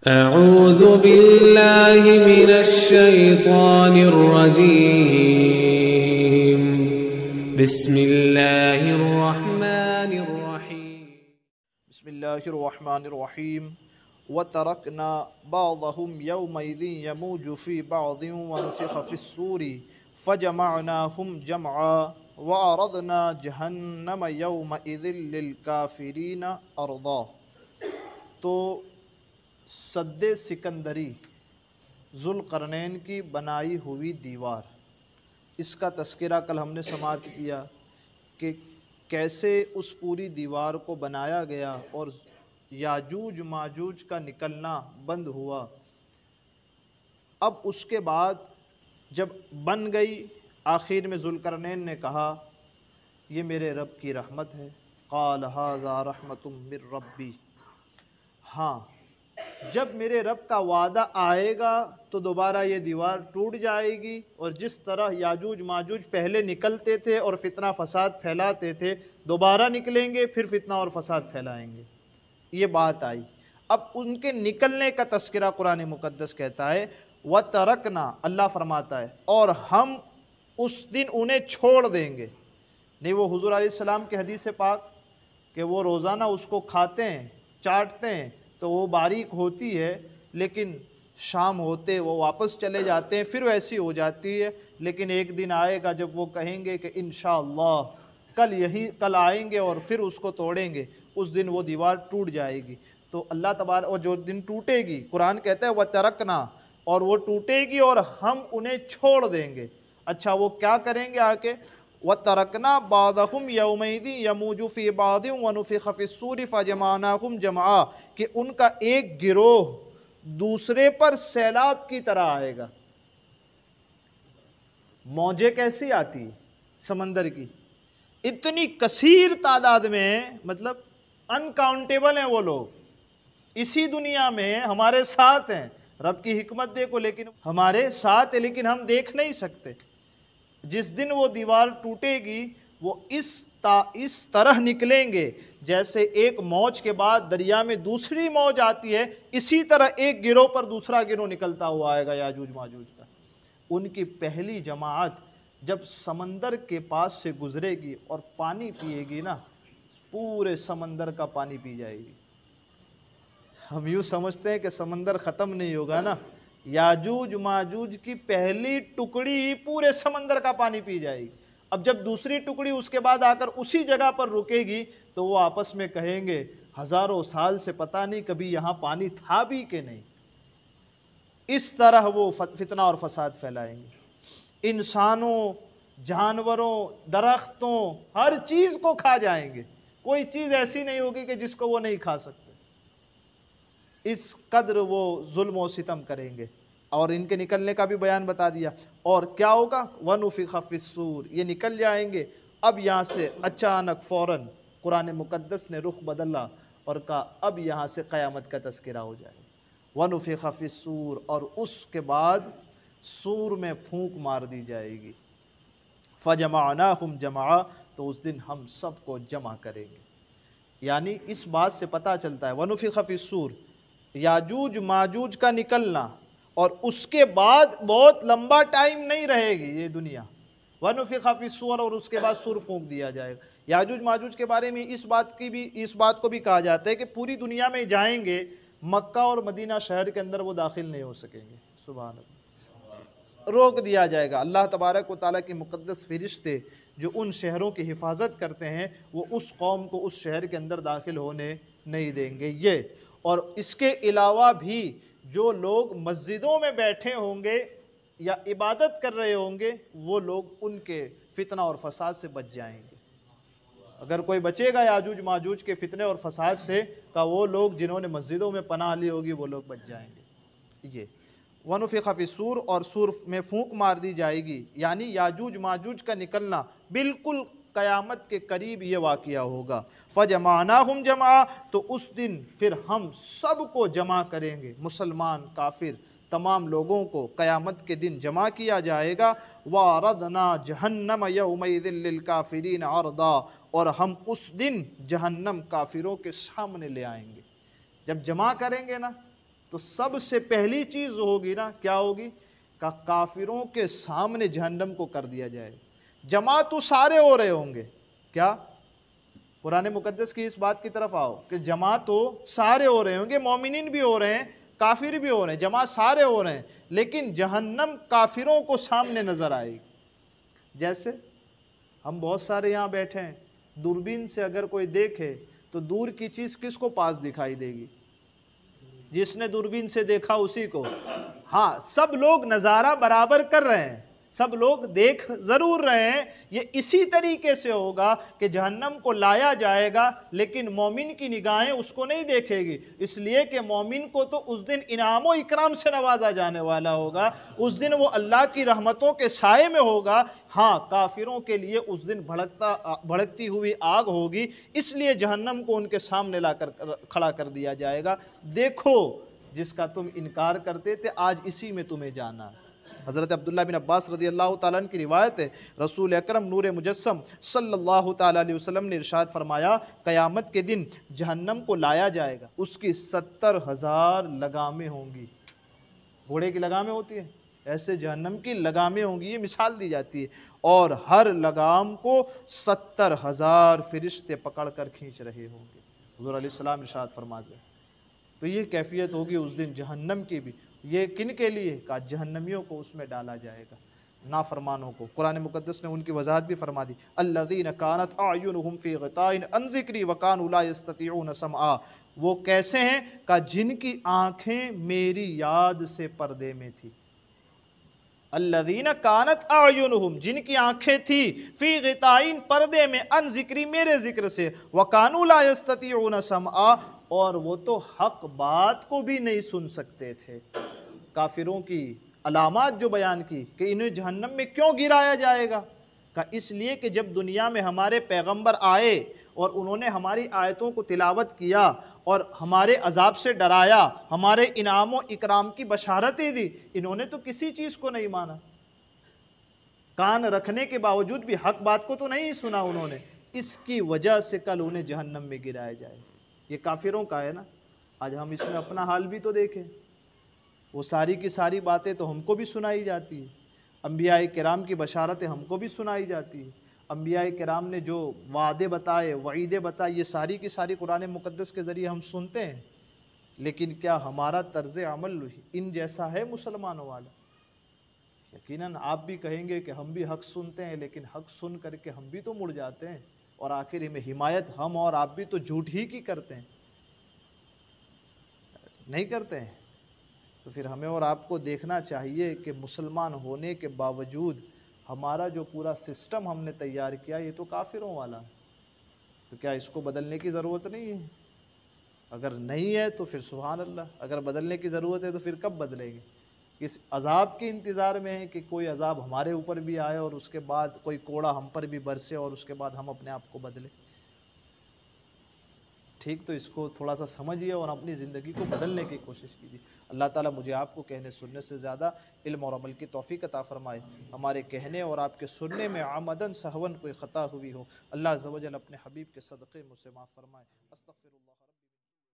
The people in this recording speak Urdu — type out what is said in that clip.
أعوذ بالله من الشيطان الرجيم بسم الله الرحمن الرحيم بسم الله الرحمن الرحيم وتركنا بعضهم يومئذ يموج في بعض ونفخ في الصور فجمعناهم جمعا وعرضنا جهنم يومئذ للكافرين عرضا۔ تو سد سکندری ذوالقرنین کی بنائی ہوئی دیوار، اس کا تذکرہ کل ہم نے سماعت کیا کہ کیسے اس پوری دیوار کو بنایا گیا اور یاجوج ماجوج کا نکلنا بند ہوا۔ اب اس کے بعد جب بن گئی، آخر میں ذوالقرنین نے کہا یہ میرے رب کی رحمت ہے، قال ھذا رحمت من ربی، ہاں جب میرے رب کا وعدہ آئے گا تو دوبارہ یہ دیوار ٹوٹ جائے گی، اور جس طرح یاجوج ماجوج پہلے نکلتے تھے اور فتنہ فساد پھیلاتے تھے، دوبارہ نکلیں گے پھر فتنہ اور فساد پھیلائیں گے۔ یہ بات آئی۔ اب ان کے نکلنے کا تذکرہ قرآن مقدس کہتا ہے وَتَرَكْنَا، اللہ فرماتا ہے اور ہم اس دن انہیں چھوڑ دیں گے۔ نہیں وہ حضور علیہ السلام کی حدیث پاک کہ وہ روزانہ اس کو کھاتے ہیں، چاٹتے ہیں تو وہ باریک ہوتی ہے، لیکن شام ہوتے وہ واپس چلے جاتے ہیں، پھر ویسی ہو جاتی ہے، لیکن ایک دن آئے گا جب وہ کہیں گے کہ انشاءاللہ کل آئیں گے اور پھر اس کو توڑیں گے، اس دن وہ دیوار ٹوٹ جائے گی۔ تو اللہ تبارک، اور جو دن ٹوٹے گی قرآن کہتا ہے وَتَرَكْنَا، اور وہ ٹوٹے گی اور ہم انہیں چھوڑ دیں گے۔ اچھا وہ کیا کریں گے آگے؟ وَتَرَكْنَا بَعْضَهُمْ يَوْمَئِذٍ يَمُوجُ فِي بَعْضٍ وَنُفِخَ فِي الصُّورِ فَجَمَعْنَاهُمْ جَمْعًا، کہ ان کا ایک گروہ دوسرے پر سیلاب کی طرح آئے گا۔ موجیں کیسی آتی ہیں سمندر کی، اتنی کثیر تعداد میں، مطلب انکاؤنٹیبل ہیں وہ لوگ، اسی دنیا میں ہمارے ساتھ ہیں۔ رب کی حکمت دیکھو، لیکن ہمارے ساتھ ہے لیکن ہم دیکھ نہیں سکتے۔ جس دن وہ دیوار ٹوٹے گی وہ اس طرح نکلیں گے جیسے ایک موج کے بعد دریا میں دوسری موج آتی ہے، اسی طرح ایک گروہ پر دوسرا گروہ نکلتا ہوا آئے گا یاجوج ماجوج کا۔ ان کی پہلی جماعت جب سمندر کے پاس سے گزرے گی اور پانی پیے گی نا، پورے سمندر کا پانی پی جائے گی۔ ہم یوں سمجھتے ہیں کہ سمندر ختم نہیں ہوگا نا، یاجوج ماجوج کی پہلی ٹکڑی پورے سمندر کا پانی پی جائے گی۔ اب جب دوسری ٹکڑی اس کے بعد آ کر اسی جگہ پر رکے گی تو وہ آپس میں کہیں گے ہزاروں سال سے پتہ نہیں کبھی یہاں پانی تھا بھی کہ نہیں۔ اس طرح وہ فتنہ اور فساد پھیلائیں گے، انسانوں، جانوروں، درختوں، ہر چیز کو کھا جائیں گے، کوئی چیز ایسی نہیں ہوگی کہ جس کو وہ نہیں کھا سکتے۔ اس قدر وہ ظلم و ستم کریں گے، اور ان کے نکلنے کا بھی بیان بتا دیا۔ اور کیا ہوگا؟ وَنُفِخَ فِي الصُّورِ، یہ نکل جائیں گے۔ اب یہاں سے اچانک فوراً قرآن مقدس نے رخ بدلا اور کہا اب یہاں سے قیامت کا تذکرہ ہو جائے گا۔ وَنُفِخَ فِي الصُّورِ، اور اس کے بعد سور میں پھونک مار دی جائے گی۔ فَجَمَعْنَاهُمْ جَمْعًا، تو اس دن ہم سب کو جمع کریں گے۔ یعنی اس بات سے پتہ چلتا ہے وَنُفِخَ فِي الصُّورِ، یاجوج ماجوج کا نکلنا، اور اس کے بعد بہت لمبا ٹائم نہیں رہے گی یہ دنیا۔ وَنُفِخَ فِي الصُّورِ، اور اس کے بعد سور پھونک دیا جائے گا۔ یاجوج ماجوج کے بارے میں اس بات کو بھی کہا جاتا ہے کہ پوری دنیا میں جائیں گے، مکہ اور مدینہ شہر کے اندر وہ داخل نہیں ہو سکیں گے۔ سبحان اللہ، روک دیا جائے گا۔ اللہ تبارک و تعالیٰ کے مقدس فرشتے جو ان شہروں کی حفاظت کرتے ہیں وہ اس قوم کو اس شہر کے اندر داخل ہونے نہیں دیں گے۔ یہ، اور اس کے علاوہ بھی جو لوگ مسجدوں میں بیٹھے ہوں گے یا عبادت کر رہے ہوں گے وہ لوگ ان کے فتنہ اور فساد سے بچ جائیں گے۔ اگر کوئی بچے گا یاجوج ماجوج کے فتنے اور فساد سے، کہ وہ لوگ جنہوں نے مسجدوں میں پناہ لی ہوگی وہ لوگ بچ جائیں گے۔ یہ وَنُفِخَ فِي الصُّورِ، اور سور میں پھونک مار دی جائے گی، یعنی یاجوج ماجوج کا نکلنا بالکل قیامت کے قریب یہ واقعہ ہوگا۔ فَجَمَعْنَاهُمْ جَمْعًا، تو اس دن پھر ہم سب کو جمع کریں گے، مسلمان، کافر، تمام لوگوں کو قیامت کے دن جمع کیا جائے گا۔ وَعَرَضْنَا جَهَنَّمَ يَوْمَئِذٍ لِّلْكَافِرِينَ عَرْضًا، اور ہم اس دن جہنم کافروں کے سامنے لے آئیں گے۔ جب جمع کریں گے نا تو سب سے پہلی چیز ہوگی نا، کیا ہوگی؟ کہ کافروں کے سامنے جہنم کو کر دیا جائے. جمع تو سارے ہو رہے ہوں گے، کیا؟ قرآن مقدس کی اس بات کی طرف آؤ کہ جمع تو سارے ہو رہے ہوں گے، مومنین بھی ہو رہے ہیں، کافر بھی ہو رہے ہیں، جمع سارے ہو رہے ہیں، لیکن جہنم کافروں کو سامنے نظر آئے گی. جیسے ہم بہت سارے یہاں بیٹھے ہیں، دوربین سے اگر کوئی دیکھے تو دور کی چیز کس کو پاس دکھائی دے گی؟ جس نے دوربین سے دیکھا اسی کو. ہاں، سب لوگ نظارہ برابر کر رہے ہیں، سب لوگ دیکھ ضرور رہے ہیں. یہ اسی طریقے سے ہوگا کہ جہنم کو لایا جائے گا لیکن مومن کی نگاہیں اس کو نہیں دیکھے گی، اس لیے کہ مومن کو تو اس دن انعام و اکرام سے نوازا جانے والا ہوگا، اس دن وہ اللہ کی رحمتوں کے سائے میں ہوگا. ہاں، کافروں کے لیے اس دن بھڑکتی ہوئی آگ ہوگی، اس لیے جہنم کو ان کے سامنے لا کر کھڑا کر دیا جائے گا. دیکھو، جس کا تم انکار کرتے تھے آج اسی میں تمہیں جانا. حضرت عبداللہ بن عباس رضی اللہ تعالیٰ عنہ کی روایت ہے، رسول اکرم نور مجسم صلی اللہ تعالیٰ علیہ وسلم نے ارشاد فرمایا، قیامت کے دن جہنم کو لایا جائے گا، اس کی 70,000 لگامیں ہوں گی. گھوڑے کی لگامیں ہوتی ہیں، ایسے جہنم کی لگامیں ہوں گی، یہ مثال دی جاتی ہے. اور ہر لگام کو 70,000 فرشتے پکڑ کر کھینچ رہے ہوں گے. حضور علیہ السلام ارشاد فرماتے ہیں. تو یہ کیفیت ہوگی اس دن جہنم کی بھی. یہ کن کے لیے؟ کہ جہنمیوں کو اس میں ڈالا جائے گا، نافرمانوں کو. قرآن مقدس نے ان کی وضاحت بھی فرما دی، الذین کانت اعینہم فی غطاء عن ذکری وکانوا لا یستطیعون سمعا. وہ کیسے ہیں؟ کہ جن کی آنکھیں میری یاد سے پردے میں تھی. الذین کانت اعینہم، جن کی آنکھیں تھی، فی غطاء پردے میں، عن ذکری میرے ذکر سے، وکانوا لا یستطیعون سمعا، اور وہ تو حق بات کو بھی نہیں سن سکتے تھے. کافروں کی علامات جو بیان کی کہ انہیں جہنم میں کیوں گرایا جائے گا، کہ اس لیے کہ جب دنیا میں ہمارے پیغمبر آئے اور انہوں نے ہماری آیتوں کو تلاوت کیا اور ہمارے عذاب سے ڈرایا، ہمارے انعام و اکرام کی بشارتیں دی، انہوں نے تو کسی چیز کو نہیں مانا. کان رکھنے کے باوجود بھی حق بات کو تو نہیں سنا انہوں نے. اس کی وجہ سے کل انہیں جہنم میں گرایا جائے. یہ کافروں کا ہے نا. آج ہم اس میں اپنا حال بھی تو دیکھیں. وہ ساری کی ساری باتیں تو ہم کو بھی سنائی جاتی ہے، انبیاء کرام کی بشارتیں ہم کو بھی سنائی جاتی ہے، انبیاء کرام نے جو وعدے بتائے، وعیدیں بتائے، یہ ساری کی ساری قرآن مقدس کے ذریعے ہم سنتے ہیں. لیکن کیا ہمارا طرز عمل ان جیسا ہے مسلمانوں والا؟ یقیناً آپ بھی کہیں گے کہ ہم بھی حق سنتے ہیں، لیکن حق سن کر کے ہم بھی تو مڑ جاتے ہیں، اور آخر میں حمایت ہم اور آپ بھی تو جھوٹ ہی کی کرتے ہیں، نہیں کرتے ہیں. تو پھر ہمیں اور آپ کو دیکھنا چاہیے کہ مسلمان ہونے کے باوجود ہمارا جو پورا سسٹم ہم نے تیار کیا یہ تو کافروں والا. تو کیا اس کو بدلنے کی ضرورت نہیں ہے؟ اگر نہیں ہے تو پھر سبحان اللہ. اگر بدلنے کی ضرورت ہے تو پھر کب بدلیں گے؟ کس عذاب کے انتظار میں ہے کہ کوئی عذاب ہمارے اوپر بھی آئے اور اس کے بعد کوئی کوڑا ہم پر بھی برسے اور اس کے بعد ہم اپنے آپ کو بدلیں؟ ٹھیک، تو اس کو تھوڑا سا سمجھیے اور اپنی زندگی کو بدلنے کی کوشش کیجیے. اللہ تعالیٰ مجھے آپ کو کہنے سننے سے زیادہ علم اور عمل کی توفیق عطا فرمائے. ہمارے کہنے اور آپ کے سننے میں عمدن سہون کوئی خطا ہوئی ہو، اللہ عز و جل اپنے حبیب کے صدقے مجھ سے معاف فرمائے. استغفر